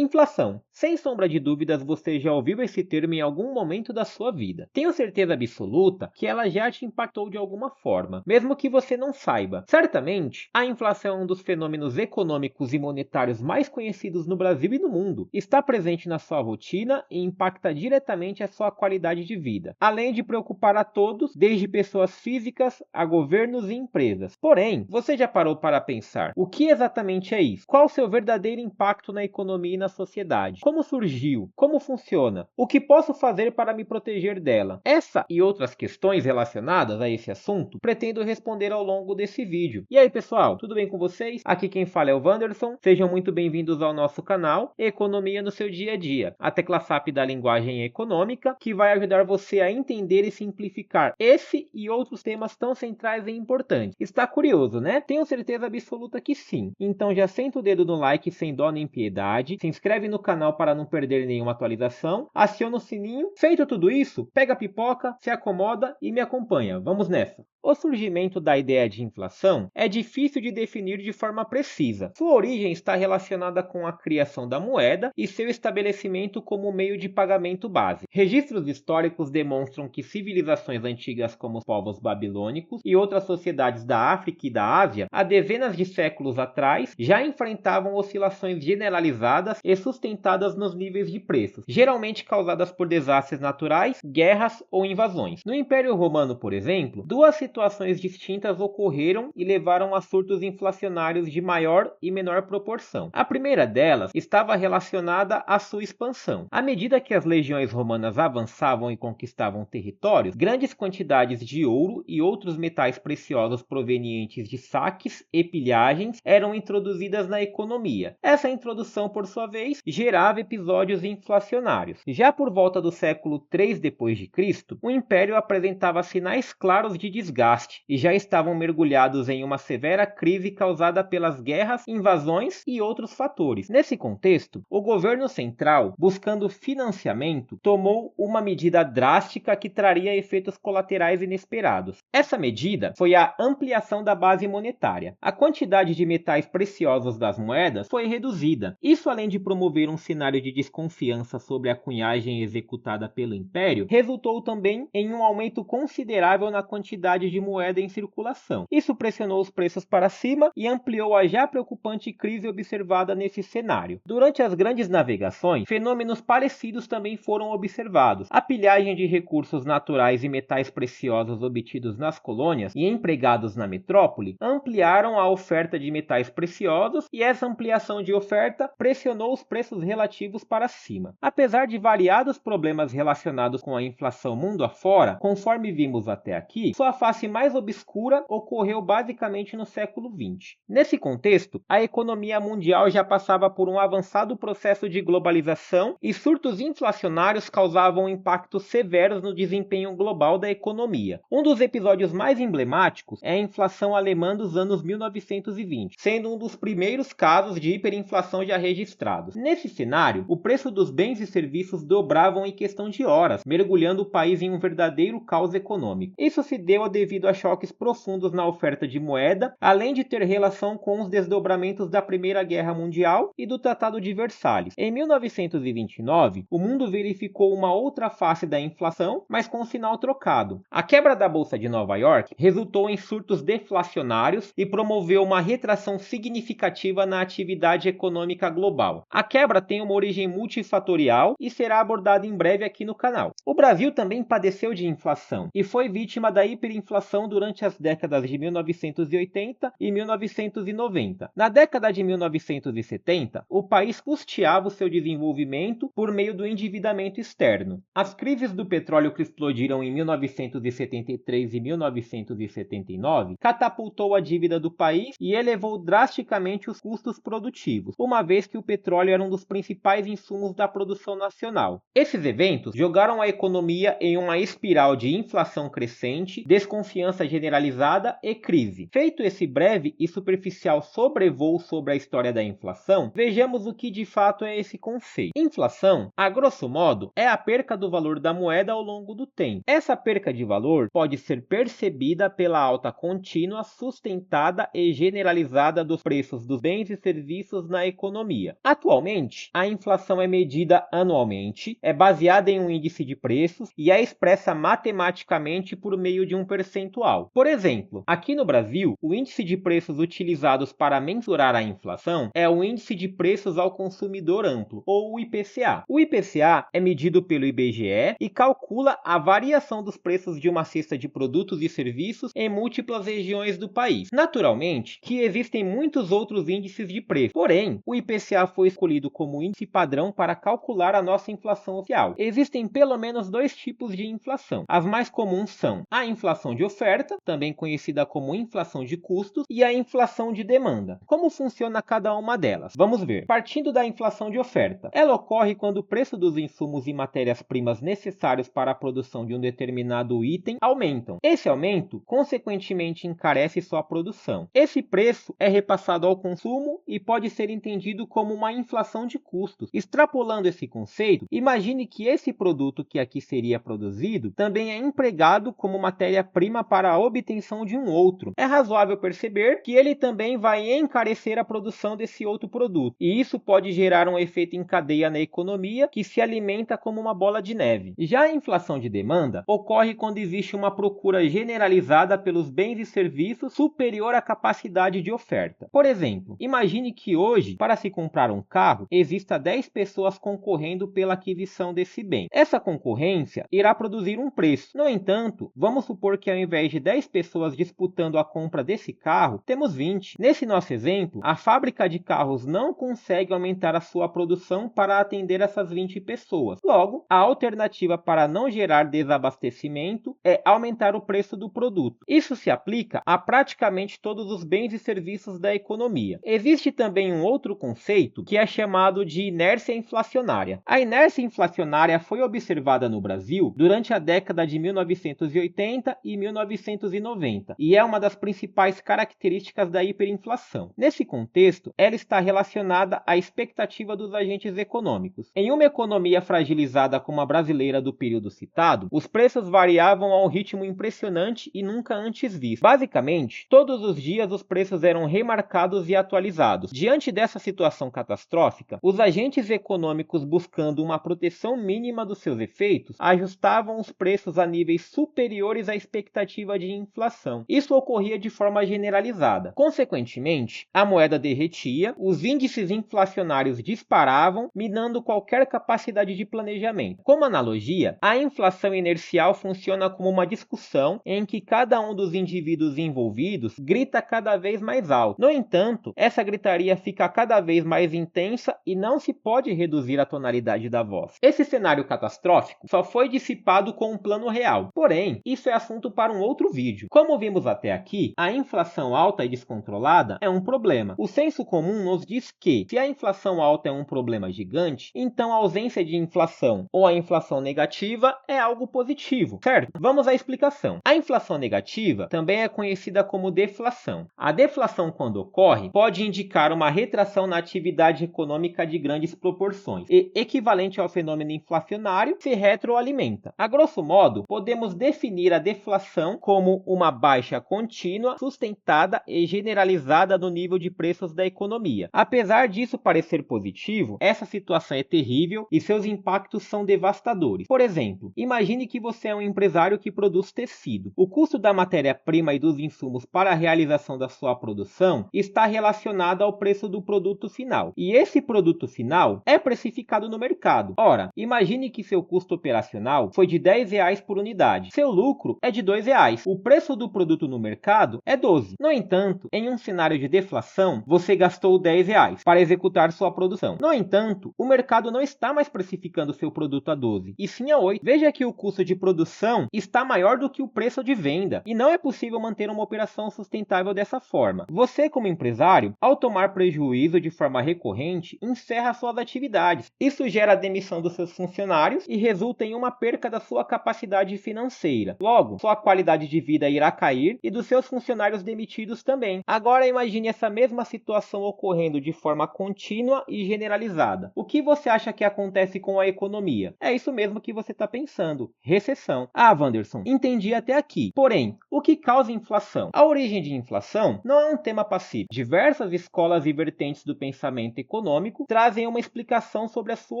Inflação. Sem sombra de dúvidas, você já ouviu esse termo em algum momento da sua vida. Tenho certeza absoluta que ela já te impactou de alguma forma, mesmo que você não saiba. Certamente, a inflação é um dos fenômenos econômicos e monetários mais conhecidos no Brasil e no mundo. Está presente na sua rotina e impacta diretamente a sua qualidade de vida, além de preocupar a todos, desde pessoas físicas a governos e empresas. Porém, você já parou para pensar o que exatamente é isso? Qual o seu verdadeiro impacto na economia e na sociedade? Como surgiu? Como funciona? O que posso fazer para me proteger dela? Essa e outras questões relacionadas a esse assunto pretendo responder ao longo desse vídeo. E aí, pessoal, tudo bem com vocês? Aqui quem fala é o Wanderson. Sejam muito bem-vindos ao nosso canal Economia no seu dia a dia, a tecla SAP da linguagem econômica, que vai ajudar você a entender e simplificar esse e outros temas tão centrais e importantes. Está curioso, né? Tenho certeza absoluta que sim. Então já senta o dedo no like sem dó nem piedade, se inscreve no canal para não perder nenhuma atualização, aciona o sininho. Feito tudo isso, pega a pipoca, se acomoda e me acompanha. Vamos nessa! O surgimento da ideia de inflação é difícil de definir de forma precisa. Sua origem está relacionada com a criação da moeda e seu estabelecimento como meio de pagamento base. Registros históricos demonstram que civilizações antigas como os povos babilônicos e outras sociedades da África e da Ásia, há dezenas de séculos atrás, já enfrentavam oscilações generalizadas e sustentadas nos níveis de preços, geralmente causadas por desastres naturais, guerras ou invasões. No Império Romano, por exemplo, duas situações distintas ocorreram e levaram a surtos inflacionários de maior e menor proporção. A primeira delas estava relacionada à sua expansão. À medida que as legiões romanas avançavam e conquistavam territórios, grandes quantidades de ouro e outros metais preciosos provenientes de saques e pilhagens eram introduzidas na economia. Essa introdução, por sua vez, gerava episódios inflacionários. Já por volta do século III d.C., o império apresentava sinais claros de desgaste e já estavam mergulhados em uma severa crise causada pelas guerras, invasões e outros fatores. Nesse contexto, o governo central, buscando financiamento, tomou uma medida drástica que traria efeitos colaterais inesperados. Essa medida foi a ampliação da base monetária. A quantidade de metais preciosos das moedas foi reduzida. Isso, além de promover um cenário de desconfiança sobre a cunhagem executada pelo império, resultou também em um aumento considerável na quantidade de moeda em circulação. Isso pressionou os preços para cima e ampliou a já preocupante crise observada nesse cenário. Durante as grandes navegações, fenômenos parecidos também foram observados. A pilhagem de recursos naturais e metais preciosos obtidos nas colônias e empregados na metrópole ampliaram a oferta de metais preciosos e essa ampliação de oferta pressionou os preços relativos para cima. Apesar de variados problemas relacionados com a inflação mundo afora, conforme vimos até aqui, sua face mais obscura ocorreu basicamente no século XX. Nesse contexto, a economia mundial já passava por um avançado processo de globalização e surtos inflacionários causavam impactos severos no desempenho global da economia. Um dos episódios mais emblemáticos é a inflação alemã dos anos 1920, sendo um dos primeiros casos de hiperinflação já registrados. Nesse cenário, o preço dos bens e serviços dobravam em questão de horas, mergulhando o país em um verdadeiro caos econômico. Isso se deu devido a choques profundos na oferta de moeda, além de ter relação com os desdobramentos da Primeira Guerra Mundial e do Tratado de Versalhes. Em 1929, o mundo verificou uma outra face da inflação, mas com um sinal trocado. A quebra da Bolsa de Nova York resultou em surtos deflacionários e promoveu uma retração significativa na atividade econômica global. A quebra tem uma origem multifatorial e será abordada em breve aqui no canal. O Brasil também padeceu de inflação e foi vítima da hiperinflação durante as décadas de 1980 e 1990. Na década de 1970, o país custeava o seu desenvolvimento por meio do endividamento externo. As crises do petróleo que explodiram em 1973 e 1979 catapultou a dívida do país e elevou drasticamente os custos produtivos, uma vez que o petróleo era um dos principais insumos da produção nacional. Esses eventos jogaram a economia em uma espiral de inflação crescente, desconfiança generalizada e crise. Feito esse breve e superficial sobrevoo sobre a história da inflação, vejamos o que de fato é esse conceito. Inflação, a grosso modo, é a perca do valor da moeda ao longo do tempo. Essa perca de valor pode ser percebida pela alta contínua, sustentada e generalizada dos preços dos bens e serviços na economia. Atualmente, Atualmente, a inflação é medida anualmente, é baseada em um índice de preços e é expressa matematicamente por meio de um percentual. Por exemplo, aqui no Brasil, o índice de preços utilizados para mensurar a inflação é o Índice de Preços ao Consumidor Amplo, ou o IPCA. O IPCA é medido pelo IBGE e calcula a variação dos preços de uma cesta de produtos e serviços em múltiplas regiões do país. Naturalmente, que existem muitos outros índices de preço, porém, o IPCA foi escolhido como índice padrão para calcular a nossa inflação oficial. Existem pelo menos dois tipos de inflação. As mais comuns são a inflação de oferta, também conhecida como inflação de custos, e a inflação de demanda. Como funciona cada uma delas? Vamos ver. Partindo da inflação de oferta, ela ocorre quando o preço dos insumos e matérias-primas necessários para a produção de um determinado item aumentam. Esse aumento, consequentemente, encarece sua produção. Esse preço é repassado ao consumo e pode ser entendido como uma inflação de custos. Extrapolando esse conceito, imagine que esse produto que aqui seria produzido também é empregado como matéria-prima para a obtenção de um outro. É razoável perceber que ele também vai encarecer a produção desse outro produto, e isso pode gerar um efeito em cadeia na economia que se alimenta como uma bola de neve. Já a inflação de demanda ocorre quando existe uma procura generalizada pelos bens e serviços superior à capacidade de oferta. Por exemplo, imagine que hoje, para se comprar um carro, exista 10 pessoas concorrendo pela aquisição desse bem. Essa concorrência irá produzir um preço. No entanto, vamos supor que ao invés de 10 pessoas disputando a compra desse carro, temos 20. Nesse nosso exemplo, a fábrica de carros não consegue aumentar a sua produção para atender essas 20 pessoas. Logo, a alternativa para não gerar desabastecimento é aumentar o preço do produto. Isso se aplica a praticamente todos os bens e serviços da economia. Existe também um outro conceito que é chamado de inércia inflacionária. A inércia inflacionária foi observada no Brasil durante a década de 1980 e 1990 e é uma das principais características da hiperinflação. Nesse contexto, ela está relacionada à expectativa dos agentes econômicos. Em uma economia fragilizada como a brasileira do período citado, os preços variavam a um ritmo impressionante e nunca antes visto. Basicamente, todos os dias os preços eram remarcados e atualizados. Diante dessa situação catastrófica, os agentes econômicos, buscando uma proteção mínima dos seus efeitos, ajustavam os preços a níveis superiores à expectativa de inflação. Isso ocorria de forma generalizada. Consequentemente, a moeda derretia, os índices inflacionários disparavam, minando qualquer capacidade de planejamento. Como analogia, a inflação inercial funciona como uma discussão em que cada um dos indivíduos envolvidos grita cada vez mais alto. No entanto, essa gritaria fica cada vez mais intensa e não se pode reduzir a tonalidade da voz. Esse cenário catastrófico só foi dissipado com um plano real. Porém, isso é assunto para um outro vídeo. Como vimos até aqui, a inflação alta e descontrolada é um problema. O senso comum nos diz que, se a inflação alta é um problema gigante, então a ausência de inflação ou a inflação negativa é algo positivo, certo? Vamos à explicação. A inflação negativa também é conhecida como deflação. A deflação, quando ocorre, pode indicar uma retração na atividade econômica de grandes proporções e, equivalente ao fenômeno inflacionário, se retroalimenta. A grosso modo, podemos definir a deflação como uma baixa contínua, sustentada e generalizada no nível de preços da economia. Apesar disso parecer positivo, essa situação é terrível e seus impactos são devastadores. Por exemplo, imagine que você é um empresário que produz tecido. O custo da matéria-prima e dos insumos para a realização da sua produção está relacionado ao preço do produto final. E esse produto final é precificado no mercado. Ora, imagine que seu custo operacional foi de R$10 por unidade. Seu lucro é de R$2. O preço do produto no mercado é 12. No entanto, em um cenário de deflação, você gastou R$10 para executar sua produção. No entanto, o mercado não está mais precificando seu produto a 12, e sim a 8. Veja que o custo de produção está maior do que o preço de venda, e não é possível manter uma operação sustentável dessa forma. Você, como empresário, ao tomar prejuízo de forma recorrente, encerra suas atividades. Isso gera a demissão dos seus funcionários e resulta em uma perca da sua capacidade financeira. Logo, sua qualidade de vida irá cair e dos seus funcionários demitidos também. Agora imagine essa mesma situação ocorrendo de forma contínua e generalizada. O que você acha que acontece com a economia? É isso mesmo que você está pensando: recessão. Ah, Wanderson, entendi até aqui. Porém, o que causa inflação? A origem de inflação não é um tema pacífico. Diversas escolas e vertentes do pensamento econômico trazem uma explicação sobre a sua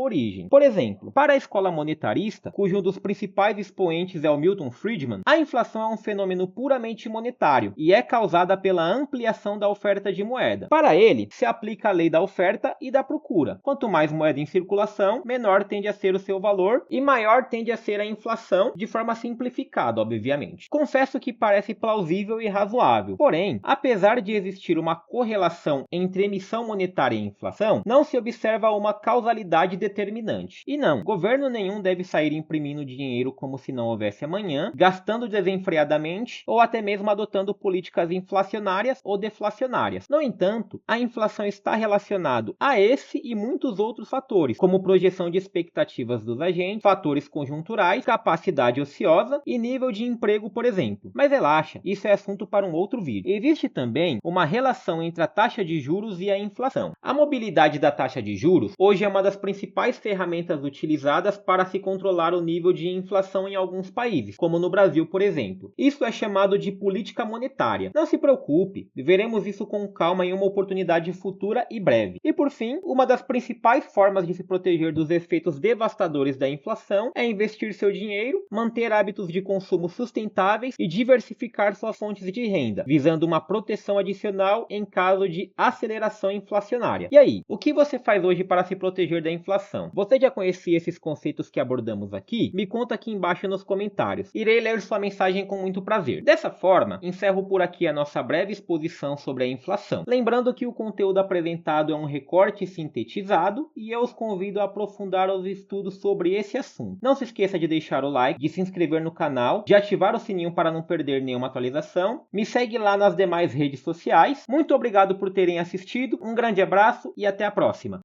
origem. Por exemplo, para a escola monetarista, cujo um dos principais expoentes é o Milton Friedman, a inflação é um fenômeno puramente monetário e é causada pela ampliação da oferta de moeda. Para ele, se aplica a lei da oferta e da procura. Quanto mais moeda em circulação, menor tende a ser o seu valor e maior tende a ser a inflação, de forma simplificada, obviamente. Confesso que parece plausível e razoável. Porém, apesar de existir uma correlação entre emissão monetária e inflação, não se observa uma causalidade determinante. E não, governo nenhum deve sair imprimindo dinheiro como se não houvesse amanhã, gastando desenfreadamente ou até mesmo adotando políticas inflacionárias ou deflacionárias. No entanto, a inflação está relacionada a esse e muitos outros fatores, como projeção de expectativas dos agentes, fatores conjunturais, capacidade ociosa e nível de emprego, por exemplo. Mas relaxa, isso é assunto para um outro vídeo. Existe também uma relação entre a taxa de juros e a inflação. A mobilidade da taxa de juros hoje é uma das principais ferramentas utilizadas para se controlar o nível de inflação em alguns países, como no Brasil, por exemplo. Isso é chamado de política monetária. Não se preocupe, veremos isso com calma em uma oportunidade futura e breve. E por fim, uma das principais formas de se proteger dos efeitos devastadores da inflação é investir seu dinheiro, manter hábitos de consumo sustentáveis e diversificar suas fontes de renda, visando uma proteção adicional em caso de aceleração inflacionária. E aí, o que você faz hoje para se proteger da inflação? Você já conhecia esses conceitos que abordamos aqui? Me conta aqui embaixo nos comentários. Irei ler sua mensagem com muito prazer. Dessa forma, encerro por aqui a nossa breve exposição sobre a inflação. Lembrando que o conteúdo apresentado é um recorte sintetizado e eu os convido a aprofundar os estudos sobre esse assunto. Não se esqueça de deixar o like, de se inscrever no canal, de ativar o sininho para não perder nenhuma atualização. Me segue lá nas demais redes sociais. Muito obrigado por terem assistido, um grande abraço e até a próxima.